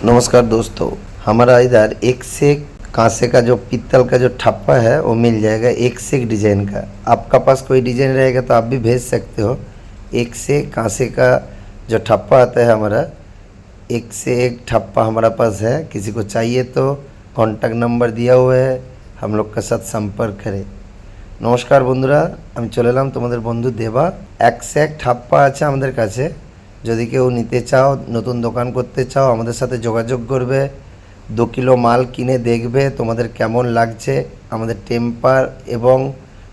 नमस्कार दोस्तों, हमारा इधर एक से एक कांसे का जो पीतल का जो ठप्पा है वो मिल जाएगा। एक से एक डिज़ाइन का आपका पास कोई डिज़ाइन रहेगा तो आप भी भेज सकते हो। एक से एक कांसे का जो ठप्पा आता है हमारा, एक से एक ठप्पा हमारा पास है। किसी को चाहिए तो कॉन्टैक्ट नंबर दिया हुआ है, हम लोग के साथ संपर्क करें। नमस्कार बंधुरा, আমি চলে এলাম তোমাদের বন্ধু দেবা। এক সে এক ঠাপ্পা আছে আমাদের কাছে। যদি কেউ নিতে চাও, নতুন দোকান করতে চাও, আমাদের সাথে যোগাযোগ করবে। 2 কিলো মাল কিনে দেখবে তোমাদের কেমন লাগছে, আমাদের টেম্পার এবং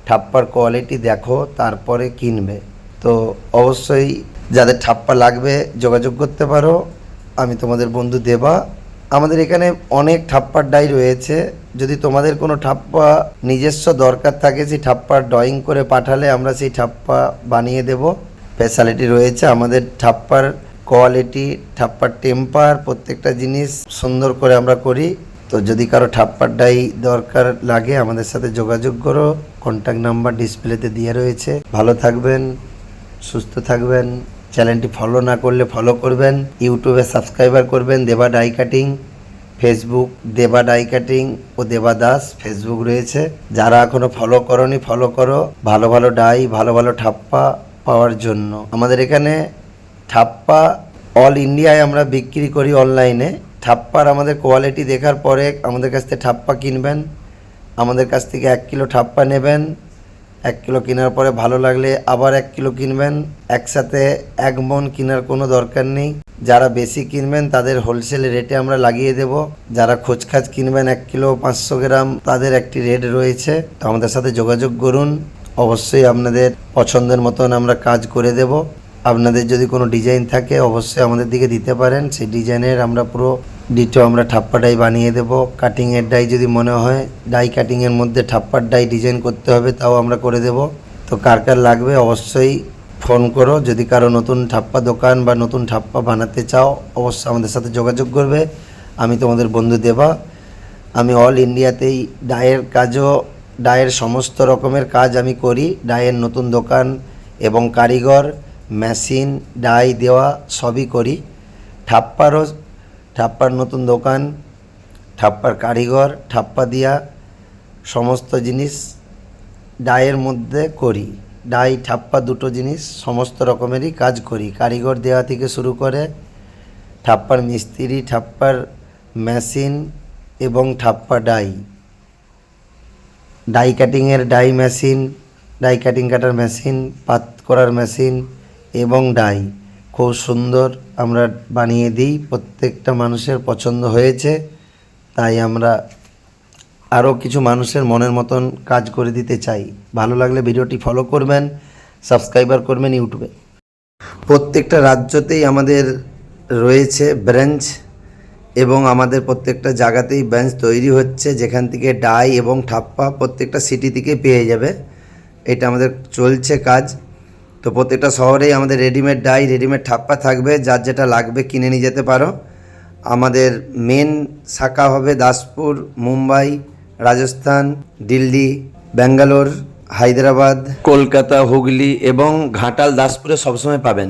ঠাপ্পার কোয়ালিটি দেখো, তারপরে কিনবে। তো অবশ্যই যাদের ঠাপ্পা লাগবে যোগাযোগ করতে পারো। আমি তোমাদের বন্ধু দেবা। আমাদের এখানে অনেক ঠাপ্পার ডাই রয়েছে। যদি তোমাদের কোনো ঠাপ্পা নিজস্ব দরকার থাকে, সেই ঠাপ্পার ড্রয়িং করে পাঠালে আমরা সেই ঠাপ্পা বানিয়ে দেব। ফ্যাসিলিটি রয়েছে আমাদের ঠাপ্পার কোয়ালিটি, ঠাপ্পার টেম্পার, প্রত্যেকটা জিনিস সুন্দর করে আমরা করি। তো যদি কারো ঠাপ্পার ডাই দরকার লাগে আমাদের সাথে যোগাযোগ করো। কন্ট্যাক্ট নাম্বার ডিসপ্লেতে দিয়ে রয়েছে। ভালো থাকবেন, সুস্থ থাকবেন। চ্যানেলটি ফলো না করলে ফলো করবেন। ইউটিউবে সাবস্ক্রাইবার করবেন দেবা ডাই কাটিং। ফেসবুক দেবা ডাই কাটিং ও দেবা দাস ফেসবুক রয়েছে। যারা এখনও ফলো করনি ফলো করো। ভালো ভালো ডাই, ভালো ভালো ঠাপ্পা পাওয়ার জন্য আমাদের এখানে ঠাপ্পা অল ইন্ডিয়ায় আমরা বিক্রি করি অনলাইনে। ঠাপ্পার আমাদের কোয়ালিটি দেখার পরে আমাদের কাছ থেকে ঠাপ্পা কিনবেন। আমাদের কাছ থেকে 1 কিলো ঠাপ্পা নেবেন। 1 কিলো কেনার পরে ভালো লাগলে আবার 1 কিলো কিনবেন। একসাথে 1 মণ কেনার কোনো দরকার নেই। যারা বেশি কিনবেন তাদের হোলসেল রেটে আমরা লাগিয়ে দেব। যারা খোঁজখাজ কিনবেন 1 কিলো 500 গ্রাম, তাদের একটি রেট রয়েছে। তো আমাদের সাথে যোগাযোগ করুন। অবশ্যই আপনাদের পছন্দের মতন আমরা কাজ করে দেব। আপনাদের যদি কোনো ডিজাইন থাকে অবশ্যই আমাদের দিকে দিতে পারেন। সেই ডিজাইনের আমরা পুরো ডিটো আমরা ঠাপ্পা ডাই বানিয়ে দেব। কাটিংয়ের ডাই যদি মনে হয় ডাই কাটিংয়ের মধ্যে ঠাপ্পার ডাই ডিজাইন করতে হবে, তাও আমরা করে দেব। তো কার কার লাগবে অবশ্যই ফোন করো। যদি কারো নতুন ঠাপ্পা দোকান বা নতুন ঠাপ্পা বানাতে চাও অবশ্যই আমাদের সাথে যোগাযোগ করবে। আমি তোমাদের বন্ধু দেবা। আমি অল ইন্ডিয়াতেই ডাইয়ের কাজও, ডাইয়ের সমস্ত রকমের কাজ আমি করি। ডাইয়ের নতুন দোকান এবং কারিগর, মেশিন, ডাই দেওয়া সবই করি। ঠাপ্পার নতুন দোকান, ঠাপ্পার কারিগর, ঠাপ্পা দিয়া সমস্ত জিনিস ডাইয়ের মধ্যে করি। ডাই ঠাপ্পা দুটো জিনিস সমস্ত রকমেরই কাজ করি। কারিগর দেওয়া থেকে শুরু করে ঠাপ্পার মিস্ত্রি, ঠাপ্পার মেশিন এবং ঠাপ্পা ডাই, ডাই কাটিংয়ের ডাই মেশিন, ডাই কাটিং কাটার মেশিন, পাত করার মেশিন এবং ডাই খুব সুন্দর আমরা বানিয়ে দিই। প্রত্যেকটা মানুষের পছন্দ হয়েছে, তাই আমরা আরও কিছু মানুষের মনের মতন কাজ করে দিতে চাই। ভালো লাগলে ভিডিওটি ফলো করবেন, সাবস্ক্রাইবার করবেন ইউটিউবে। প্রত্যেকটা রাজ্যতেই আমাদের রয়েছে ব্রাঞ্চ এবং আমাদের প্রত্যেকটা জায়গাতেই ব্রাঞ্চ তৈরি হচ্ছে, যেখান থেকে ডাই এবং ঠাপ্পা প্রত্যেকটা সিটি থেকে পেয়ে যাবে। এটা আমাদের চলছে কাজ। তো প্রত্যেকটা শহরেই আমাদের রেডিমেড ডাই, রেডিমেড ঠাপ্পা থাকবে। যার যেটা লাগবে কিনে নিয়ে যেতে পারো। আমাদের মেন শাখা হবে দাসপুর, মুম্বাই, রাজস্থান, দিল্লি, ব্যাঙ্গালোর, হায়দ্রাবাদ, কলকাতা, হুগলি এবং ঘাটাল, দাসপুরে সবসময় পাবেন।